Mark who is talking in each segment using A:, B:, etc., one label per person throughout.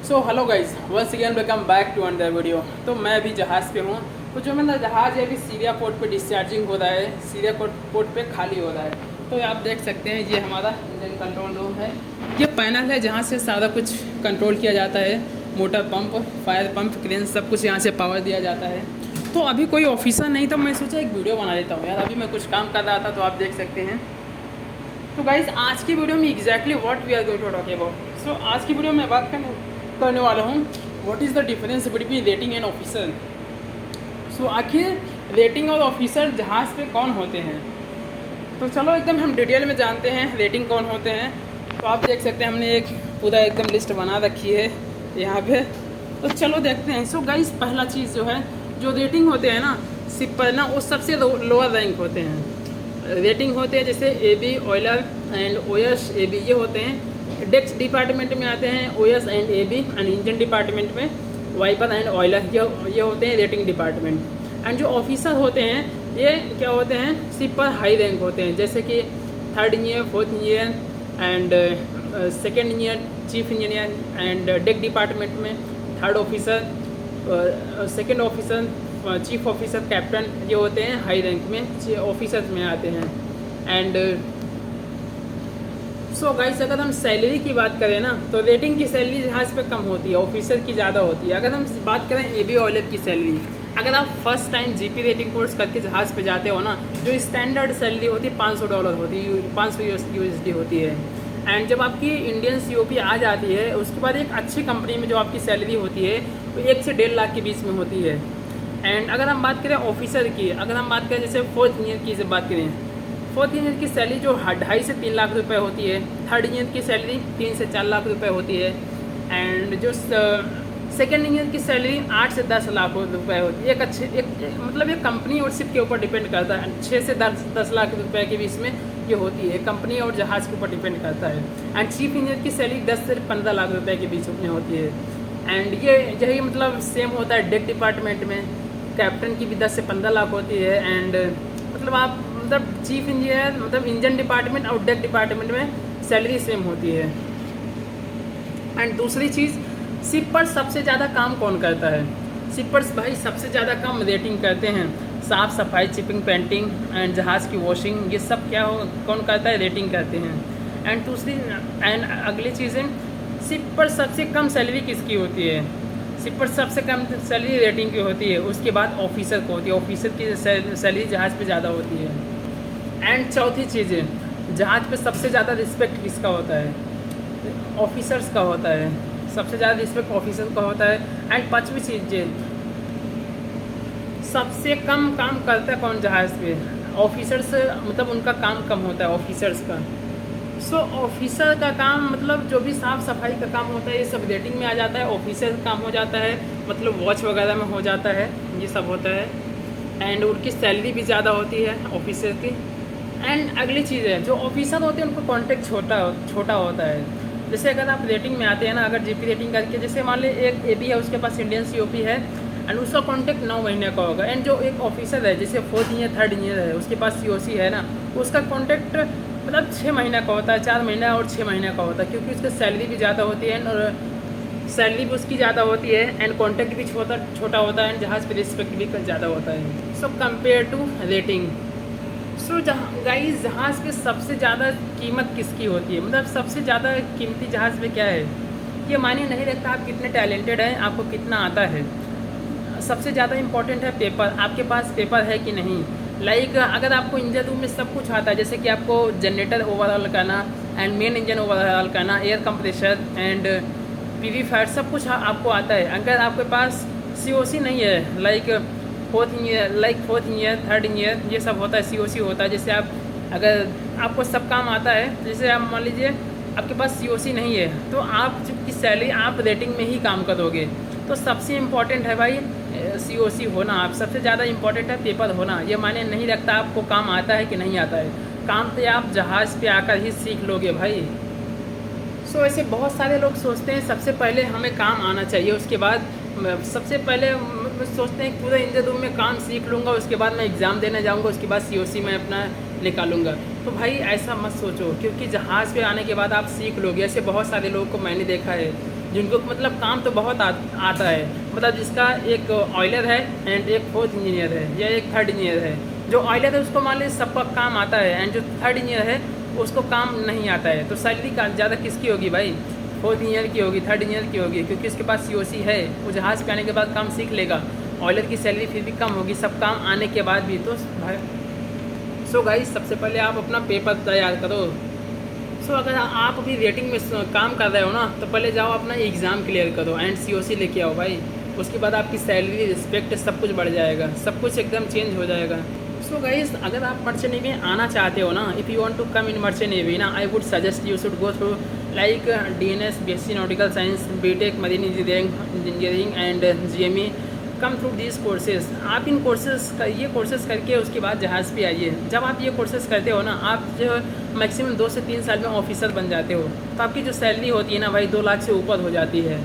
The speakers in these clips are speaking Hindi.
A: So hello guys, once again welcome back to another video. तो मैं अभी जहाज़ पे हूँ। तो जो मेरा जहाज़ है अभी सीरिया पोर्ट पे डिस्चार्जिंग हो रहा है, सीरिया पोर्ट पे खाली हो रहा है। तो आप देख सकते हैं ये हमारा इंजन कंट्रोल रूम है। ये पैनल है जहाँ से सारा कुछ कंट्रोल किया जाता है। Motor pump, fire pump, crane, सब कुछ यहाँ से पावर दिया जाता है। तो अभी कोई ऑफिसर नहीं, तो मैं सोचा एक वीडियो बना लेता हूँ यार। अभी मैं कुछ काम कर रहा था तो आप देख सकते हैं। तो गाइज आज की वीडियो में exactly what we are going to talk about. So आज की वीडियो में बात करने वाला हूँ what is the difference between rating and officer. So आखिर रेटिंग और ऑफिसर जहाज़ पे कौन होते हैं, तो चलो एकदम हम डिटेल में जानते हैं रेटिंग कौन होते हैं। तो आप देख सकते हैं हमने एक पूरा एकदम लिस्ट बना रखी है यहाँ पे। तो चलो देखते हैं। सो गाइज पहला चीज़ जो है, जो रेटिंग होते हैं ना शिप पर ना, वो सबसे लोअर रैंक होते हैं। रेटिंग होते हैं जैसे AB Euler and OS AB, ये होते हैं। डेक्स डिपार्टमेंट में आते हैं OS and AB, and engine department में वाइपर एंड ऑयलर, ये होते हैं रेटिंग डिपार्टमेंट। एंड जो ऑफिसर होते हैं ये क्या होते हैं, शिप पर हाई रैंक होते हैं, जैसे कि 3rd engineer, 4th engineer and 2nd engineer, chief engineer. And deck department में 3rd officer, 2nd officer, chief officer, captain, ये होते हैं हाई रैंक में, ऑफिसर्स में आते हैं। एंड सो गाइस अगर हम सैलरी की बात करें ना, तो रेटिंग की सैलरी जहाज़ पे कम होती है, ऑफिसर की ज़्यादा होती है। अगर हम बात करें AB ऑयलर की सैलरी, अगर आप first time GP rating course करके जहाज़ पे जाते हो ना, जो स्टैंडर्ड सैलरी होती है $500 होती है, 500 USD होती है। एंड जब आपकी इंडियन COP आ जाती है, उसके बाद एक अच्छी कंपनी में जो आपकी सैलरी होती है वो 1 से 1.5 लाख के बीच में होती है। एंड अगर हम बात करें ऑफिसर की, अगर हम बात करें जैसे 4th इंजीनियर की जब बात करें, 4th इंजीनियर की सैलरी जो 2.5 से 3 लाख रुपए होती है। 3rd इंजीनियर की सैलरी 3 से 4 लाख रुपए होती है। एंड जो 2nd इंजीनियर की सैलरी 8 से 10 लाख रुपए होती है। मतलब एक कंपनी और शिप के ऊपर डिपेंड करता है। 6 से 10 लाख रुपए के बीच में ये होती है, कंपनी और जहाज़ के ऊपर डिपेंड करता है। एंड चीफ इंजीनियर की सैलरी 10 से 15 लाख रुपए के बीच में होती है। एंड ये यही मतलब सेम होता है डेक डिपार्टमेंट में। कैप्टन की भी 10 से 15 लाख होती है। एंड मतलब आप चीफ इंजीनियर मतलब इंजन डिपार्टमेंट और डेक डिपार्टमेंट में सैलरी सेम होती है। एंड दूसरी चीज़, शिप पर सबसे ज़्यादा काम कौन करता है? शिप पर भाई सबसे ज़्यादा काम रेटिंग करते हैं। साफ़ सफाई, चिपिंग, पेंटिंग एंड जहाज़ की वॉशिंग, ये सब कौन करता है? रेटिंग करते हैं। एंड अगली चीज़ें, शिप पर सबसे कम सैलरी किसकी होती है? शिप पर सबसे कम सैलरी रेटिंग की होती है। उसके बाद ऑफिसर को होती है, ऑफिसर की सैलरी जहाज़ पे ज़्यादा होती है। एंड चौथी चीज़ है, जहाज़ पे सबसे ज़्यादा रिस्पेक्ट किसका होता है? ऑफिसर्स का होता है। सबसे ज़्यादा रिस्पेक्ट ऑफिसर का होता है। एंड पाँचवीं चीज़, सबसे कम काम करता है कौन जहाज़ पे? ऑफिसर्स, मतलब उनका काम कम होता है ऑफिसर्स का। सो ऑफिसर का काम मतलब जो भी साफ़ सफाई का काम होता है ये सब रेटिंग में आ जाता है। ऑफिसर का काम हो जाता है मतलब वॉच वगैरह में हो जाता है, ये सब होता है। एंड उनकी सैलरी भी ज़्यादा होती है ऑफिसर की। एंड अगली चीज़ है, जो ऑफिसर होते हैं उनका कॉन्ट्रैक्ट छोटा होता है। जैसे अगर आप रेटिंग में आते हैं ना, अगर GP रेटिंग करके, जैसे मान ली एक AB है, उसके पास इंडियन COP है एंड उसका कॉन्ट्रैक्ट 9 महीने का होगा। एंड जो एक ऑफिसर है जैसे 4th इंजीनियर, 3rd इंजीनियर है, उसके पास COC है ना, उसका कॉन्ट्रैक्ट मतलब 6 महीने का होता है, 4 महीना और 6 महीने का होता है, क्योंकि उसकी सैलरी भी ज़्यादा होती है और सैलरी भी उसकी ज़्यादा होती है। एंड कॉन्ट्रैक्ट भी छोटा होता है। एंड जहाज़ पे रिस्पेक्ट भी ज़्यादा होता है। So compare to rating, so guys जहाज़ पे सबसे ज़्यादा कीमत किसकी होती है? मतलब सबसे ज़्यादा कीमती जहाज़ पे क्या है? ये मायने नहीं रखता आप कितने टैलेंटेड हैं, आपको कितना आता है। सबसे ज़्यादा इम्पॉर्टेंट है पेपर, आपके पास पेपर है कि नहीं। लाइक अगर आपको इंजन रूम में सब कुछ आता है, जैसे कि आपको जनरेटर ओवरऑल करना एंड मेन इंजन ओवरऑल करना, air compressor and PV fire, सब कुछ आपको आता है। अगर आपके पास COC नहीं है, like 4th engineer, 3rd engineer, ये सब होता है, COC होता है। जैसे आप अगर आपको सब काम आता है, जैसे आप मान लीजिए आपके पास COC नहीं है, तो आप की सैलरी आप रेटिंग में ही काम करोगे। तो सबसे इम्पॉर्टेंट है भाई COC होना। आप सबसे ज़्यादा इम्पॉर्टेंट है पेपर होना। ये मायने नहीं रखता आपको काम आता है कि नहीं आता है, काम तो आप जहाज़ पे आकर ही सीख लोगे भाई। सो ऐसे बहुत सारे लोग सोचते हैं सबसे पहले हमें काम आना चाहिए, उसके बाद सबसे पहले सोचते हैं पूरे इंजन रूम में काम सीख लूँगा, उसके बाद मैं एग्ज़ाम देने जाऊँगा, उसके बाद COC में अपना निकालूंगा। तो भाई ऐसा मत सोचो, क्योंकि जहाज़ पे आने के बाद आप सीख लोगे। ऐसे बहुत सारे लोगों को मैंने देखा है जिनको मतलब काम तो बहुत आता है, मतलब जिसका एक ऑयलर है एंड एक फोर्थ इंजीनियर है या एक थर्ड इंजीनियर है। जो ऑयलर है उसको मान लीजिए सबका काम आता है एंड जो थर्ड इंजीनियर है उसको काम नहीं आता है, तो सैलरी का ज़्यादा किसकी होगी भाई? फोर्थ इंजीनियर की होगी, थर्ड इंजीनियर की होगी, क्योंकि उसके पास COC है, वो जहाज़ पे आने के बाद काम सीख लेगा। ऑयलर की सैलरी फिर भी कम होगी सब काम आने के बाद भी। तो भाई सो गाइस, सबसे पहले आप अपना पेपर तैयार करो। सो अगर आप अभी रेटिंग में काम कर रहे हो ना, तो पहले जाओ अपना एग्ज़ाम क्लियर करो एंड COC लेके आओ भाई। उसके बाद आपकी सैलरी, रिस्पेक्ट सब कुछ बढ़ जाएगा, सब कुछ एकदम चेंज हो जाएगा। सो गाइस, अगर आप मर्चेंट नेवी में आना चाहते हो ना, if you want to come in merchant navy ना, I would suggest you should go through like DNS BSc nautical science, BTech marine engineering and GME। Come through these courses. आप इन ये कोर्सेज करके उसके बाद जहाज़ पे आइए। जब आप ये कोर्सेज करते हो ना, आप जो मैक्सिमम 2 से 3 साल में ऑफिसर बन जाते हो, तो आपकी जो सैलरी होती है ना भाई 2 लाख से ऊपर हो जाती है।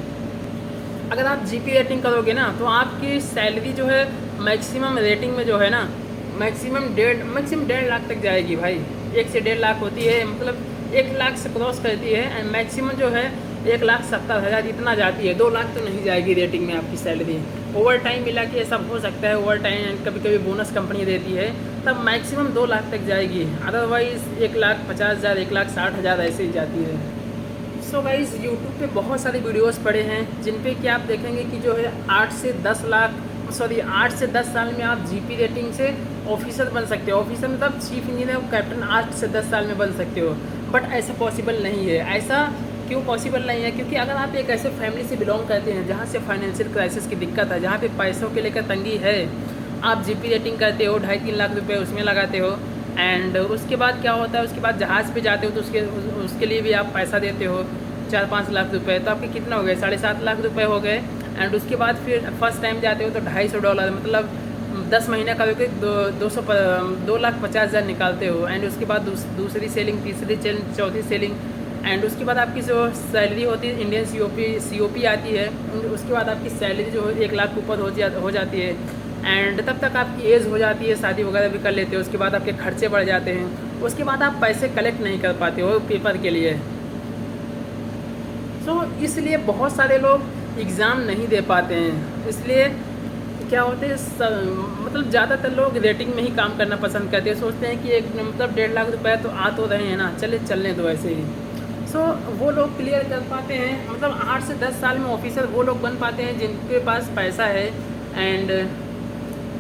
A: अगर आप GP रेटिंग करोगे ना, तो आपकी सैलरी जो है मैक्सिमम रेटिंग में जो है ना, मैक्सिमम 1.5 लाख तक जाएगी भाई। 1 से 1.5 लाख होती है, मतलब 1 लाख से क्रॉस करती है एंड मैक्सिमम जो है 1,70,000 इतना जाती है। 2 लाख तो नहीं जाएगी रेटिंग में आपकी सैलरी। ओवर टाइम मिला के सब हो सकता है, ओवर टाइम कभी कभी बोनस कंपनी देती है, तब मैक्सिमम 2 लाख तक जाएगी। अदरवाइज़ 1,50,000 1,60,000 ऐसे ही जाती है। सो गाइस, यूट्यूब पे बहुत सारे वीडियोस पड़े हैं जिन पे कि आप देखेंगे कि जो है 8 से 10 साल में आप GP रेटिंग से ऑफिसर बन सकते हो। ऑफिसर मतलब चीफ इंजीनियर कैप्टन 8 से 10 साल में बन सकते हो। बट ऐसा पॉसिबल नहीं है। ऐसा क्यों पॉसिबल नहीं है? क्योंकि अगर आप एक ऐसे फैमिली से बिलोंग करते हैं जहाँ से फाइनेंशियल क्राइसिस की दिक्कत है, जहाँ पे पैसों के लेकर तंगी है, आप GP रेटिंग करते हो, 2.5-3 लाख रुपए उसमें लगाते हो एंड उसके बाद क्या होता है, उसके बाद जहाज़ पे जाते हो तो उसके लिए भी आप पैसा देते हो 4-5 लाख रुपए, तो आपके कितना हो गए? 7.5 लाख रुपए हो गए। एंड उसके बाद फिर फर्स्ट टाइम जाते हो तो $250, मतलब 10 महीने का 2,50,000 निकालते हो। एंड उसके बाद दूसरी सेलिंग, तीसरी सेलिंग, चौथी सेलिंग एंड उसके बाद आपकी जो सैलरी होती है इंडियन COP आती है। उसके बाद आपकी सैलरी जो 1 लाख ऊपर हो जाती है एंड तब तक आपकी एज हो जाती है, शादी वगैरह भी कर लेते हो। उसके बाद आपके खर्चे बढ़ जाते हैं, उसके बाद आप पैसे कलेक्ट नहीं कर पाते हो पेपर के लिए। सो इसलिए बहुत सारे लोग एग्ज़ाम नहीं दे पाते हैं। इसलिए क्या होते हैं, मतलब ज़्यादातर लोग रेटिंग में ही काम करना पसंद करते हैं। सोचते हैं कि एक मतलब 1.5 लाख रुपए तो आ तो रहे हैं ना, चलने दो ऐसे ही। सो वो लोग क्लियर कर पाते हैं, मतलब 8 से 10 साल में ऑफिसर वो लोग बन पाते हैं जिनके पास पैसा है एंड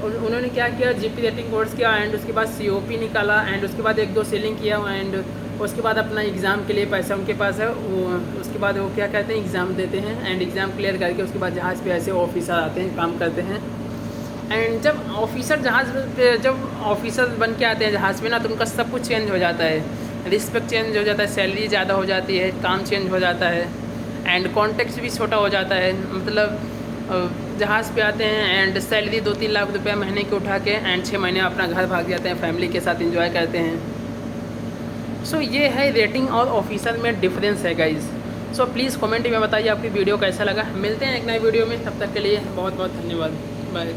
A: उन्होंने क्या किया, GP रेटिंग कोर्स किया एंड उसके बाद COP निकाला एंड उसके बाद 1-2 सेलिंग किया एंड उसके बाद अपना एग्ज़ाम के लिए पैसा उनके पास है। वो उसके बाद वो क्या कहते हैं, एग्ज़ाम देते हैं एंड एग्ज़ाम क्लियर करके उसके बाद जहाज़ पे ऐसे ऑफिसर आते हैं, काम करते हैं। एंड जब ऑफिसर बन के आते हैं जहाज़ पे ना, तो उनका सब कुछ चेंज हो जाता है, रिस्पेक्ट चेंज हो जाता है, सैलरी ज़्यादा हो जाती है, काम चेंज हो जाता है एंड कॉन्टेक्ट भी छोटा हो जाता है। मतलब जहाज़ पे आते हैं एंड सैलरी 2-3 लाख रुपये महीने की उठा के एंड 6 महीने अपना घर भाग जाते हैं, फैमिली के साथ एंजॉय करते हैं। सो ये है रेटिंग और ऑफिसर में डिफरेंस है गाइज़। सो प्लीज़ कमेंट में बताइए आपकी वीडियो कैसा लगा। मिलते हैं एक नए वीडियो में, तब तक के लिए बहुत बहुत धन्यवाद। बाय।